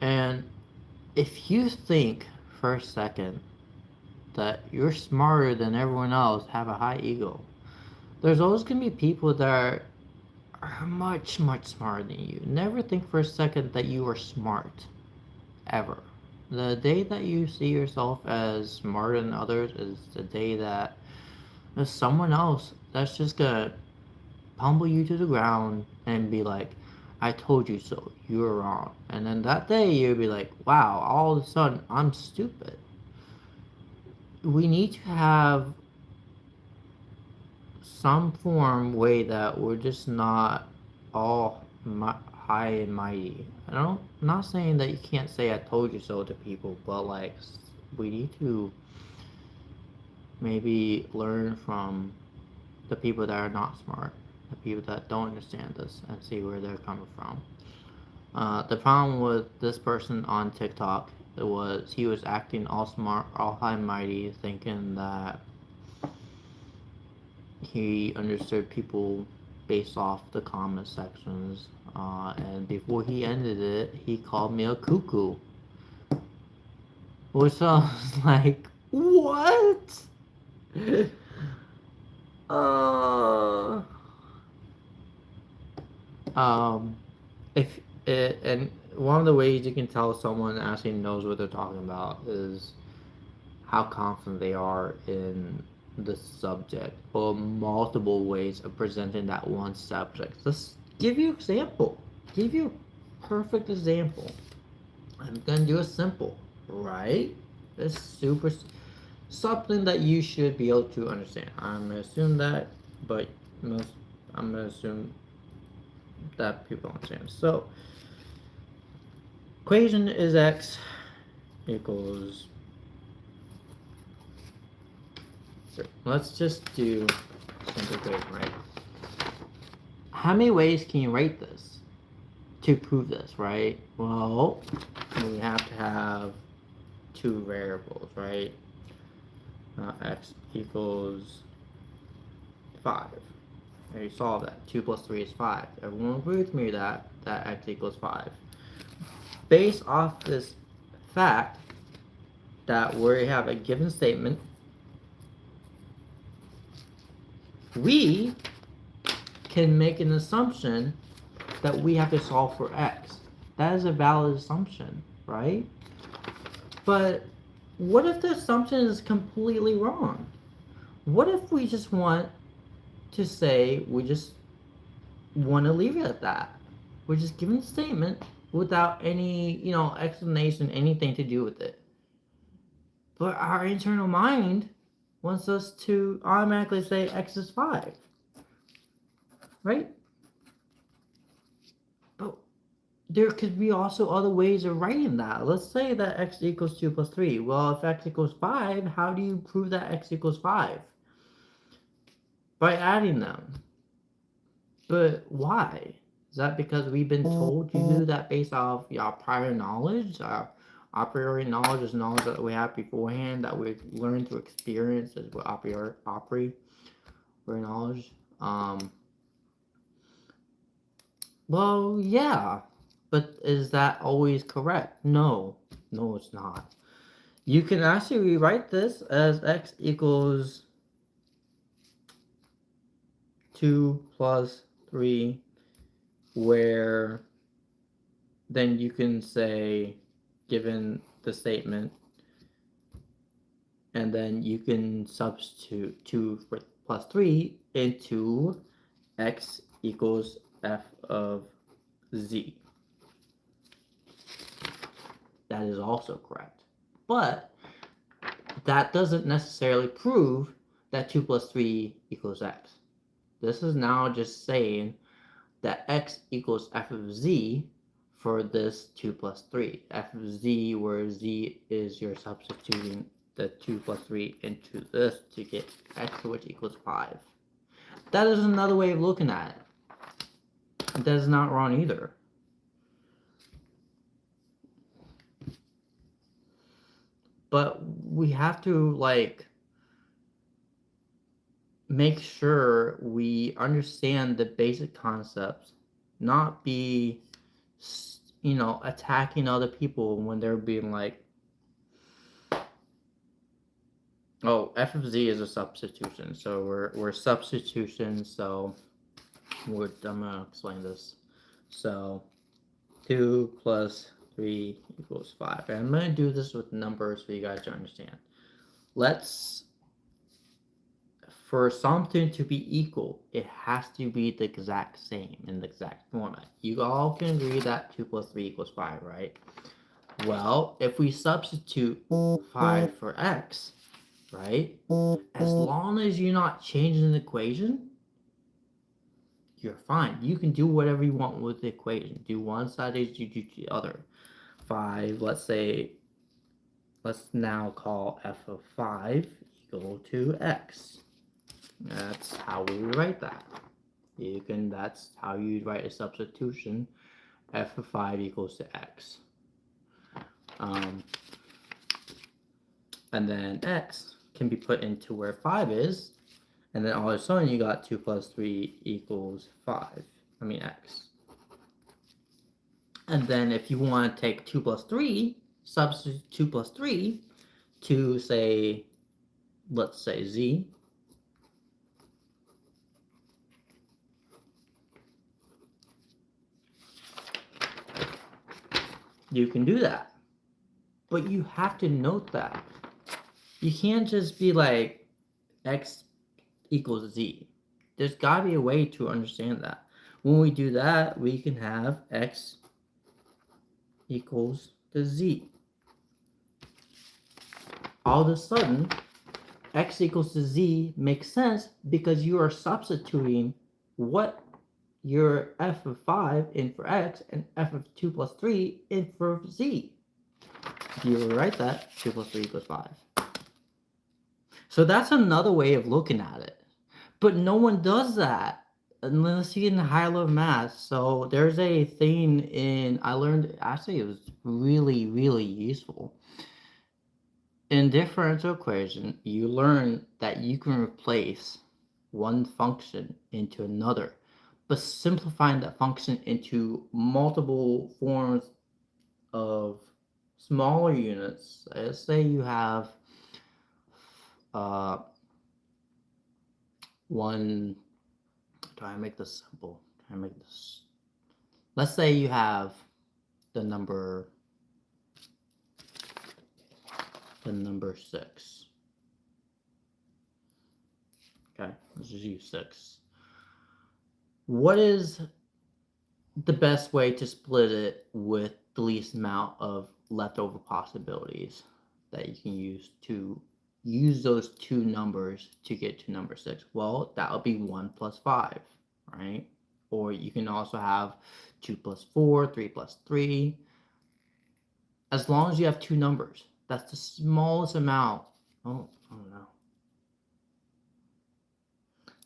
A: And if you think for a second that you're smarter than everyone else, have a high ego, there's always going to be people that are much, much smarter than you. Never think for a second that you are smart, ever. The day that you see yourself as smarter than others is the day that there's someone else that's just gonna humble you to the ground and be like, I told you so, you were wrong. And then that day you'll be like, wow, all of a sudden I'm stupid. We need to have some form way that we're just not all high and mighty. I'm not saying that you can't say I told you so to people, but like we need to maybe learn from the people that are not smart, the people that don't understand this, and see where they're coming from. The problem with this person on TikTok was he was acting all smart, all high and mighty, thinking that he understood people based off the comment sections. And before he ended it, he called me a cuckoo. Which I was like, what? uh, if it, and one of the ways you can tell someone actually knows what they're talking about is how confident they are in the subject, or multiple ways of presenting that one subject. Let's give you an example. Give you a perfect example. I'm gonna do a simple, right? It's super something that you should be able to understand. I'm gonna assume that, but I'm gonna assume that people understand. So, equation is x equals. Let's just do simple equation, right? How many ways can you write this to prove this, right? Well, we have to have two variables, right? X equals 5. I already solved that. 2 plus 3 is 5. Everyone agree with me that x equals 5. Based off this fact that we have a given statement, we can make an assumption that we have to solve for x. That is a valid assumption, right? But what if the assumption is completely wrong? What if we just want to say we just want to leave it at that? We're just giving a statement without any, explanation, anything to do with it. But our internal mind wants us to automatically say x is 5. Right? But there could be also other ways of writing that. Let's say that x equals 2 plus 3. Well, if x equals 5, how do you prove that x equals 5? By adding them. But why? Is that because we've been told to do that based off our prior knowledge? Our a priori knowledge is knowledge that we have beforehand that we've learned through experience as well, a priori knowledge. Well, yeah, but is that always correct? No, it's not. You can actually rewrite this as x equals 2 plus 3, where then you can say, given the statement, and then you can substitute 2 plus 3 into x equals f of z. That is also correct. But that doesn't necessarily prove that 2 plus 3 equals x. This is now just saying that x equals f of z for this 2 plus 3. F of z, where z is you're substituting the 2 plus 3 into this to get x, which equals 5. That is another way of looking at it. That is not wrong either. But we have to, like, make sure we understand the basic concepts, not be, you know, attacking other people when they're being like, oh, f of z is a substitution, so we're substitution, so I'm gonna explain this. So 2 plus 3 equals 5. And I'm gonna do this with numbers for you guys to understand. For something to be equal, it has to be the exact same in the exact format. You all can agree that 2 plus 3 equals 5, right? Well, if we substitute 5 for x, right? As long as you're not changing the equation, you're fine. You can do whatever you want with the equation. Do one side, you do the other. 5, let's now call f of 5 equal to x. That's how we write that. That's how you write a substitution. F of 5 equals to x. And then x can be put into where 5 is, and then all of a sudden you got 2 plus 3 equals 5. I mean x. And then if you want to take 2 plus 3, substitute 2 plus 3 to say, let's say z. You can do that. But you have to note that. You can't just be like x equals z. There's got to be a way to understand that. When we do that, we can have x equals to z. All of a sudden, x equals to z makes sense because you are substituting what your f of 5 in for x and f of 2 plus 3 in for z. If you write that, 2 plus 3 equals 5. So that's another way of looking at it. But no one does that unless you get in high level math. So there's a thing I learned, actually it was really, really useful. In differential equation, you learn that you can replace one function into another, but simplifying that function into multiple forms of smaller units. Let's say you have one, try to make this simple. Let's say you have the number 6. Okay, let's just use 6. What is the best way to split it with the least amount of leftover possibilities that you can use to use those two numbers to get to number 6? Well, that would be 1 plus 5, right? Or you can also have 2 plus 4, 3 plus 3. As long as you have two numbers, that's the smallest amount. Oh no.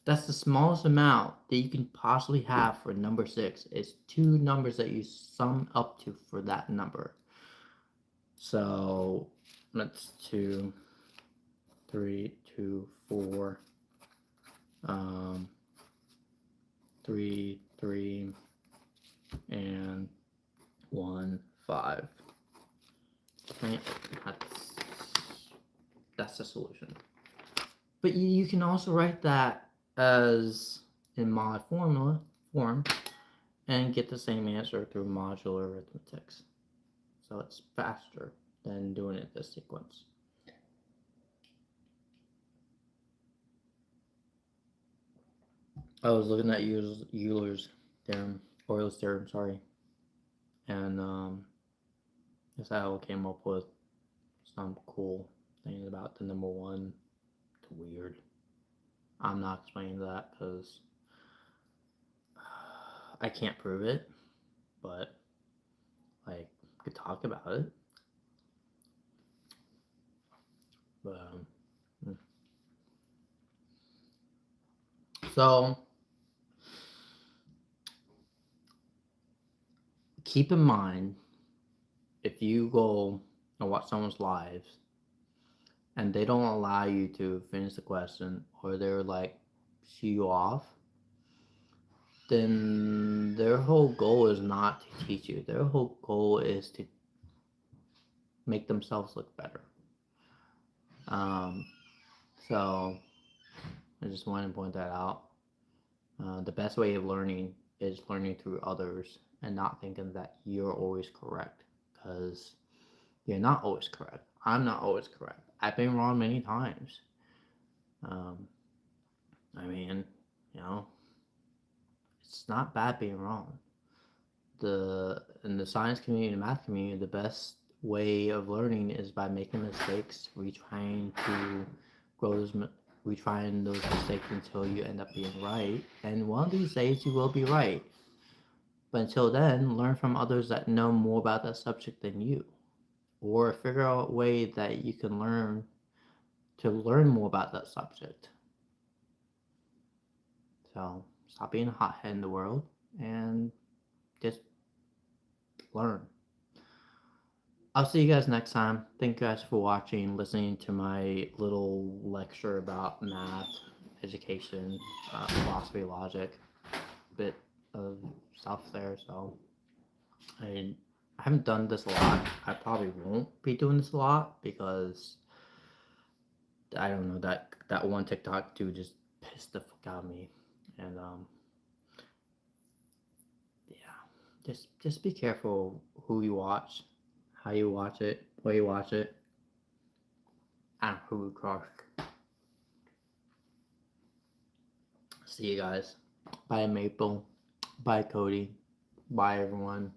A: That's the smallest amount that you can possibly have for number 6 is two numbers that you sum up to for that number. So let's 2, 3, 2, 4, 3, 3, and 1, 5. Right? That's the solution. But you can also write that as in mod form, and get the same answer through modular arithmetics. So it's faster than doing it this sequence. I was looking at Euler's theorem, Euler's theorem, sorry, and this I came up with some cool things about the number one. It's weird. I'm not explaining that because I can't prove it, but like could talk about it. But so keep in mind if you go and watch someone's lives and they don't allow you to finish the question or they're like shoo you off, then their whole goal is not to teach you. Their whole goal is to make themselves look better. Um, so I just wanted to point that out. The best way of learning is learning through others and not thinking that you're always correct, because you're not always correct. I'm not always correct. I've been wrong many times. Um, I mean, you know, it's not bad being wrong. In the science community and math community, the best way of learning is by making mistakes, retrying to grow those, retrying those mistakes until you end up being right. And one of these days you will be right. But until then, learn from others that know more about that subject than you, or figure out a way that you can learn to learn more about that subject. So stop being a hothead in the world and just learn. I'll see you guys next time. Thank you guys for watching, listening to my little lecture about math, education, philosophy, logic, bit of stuff there. So I haven't done this a lot. I probably won't be doing this a lot because I don't know, that one TikTok dude just pissed the fuck out of me, and yeah, just be careful who you watch, how you watch it, where you watch it, and who you crush. See you guys. Bye Maple. Bye Cody. Bye everyone.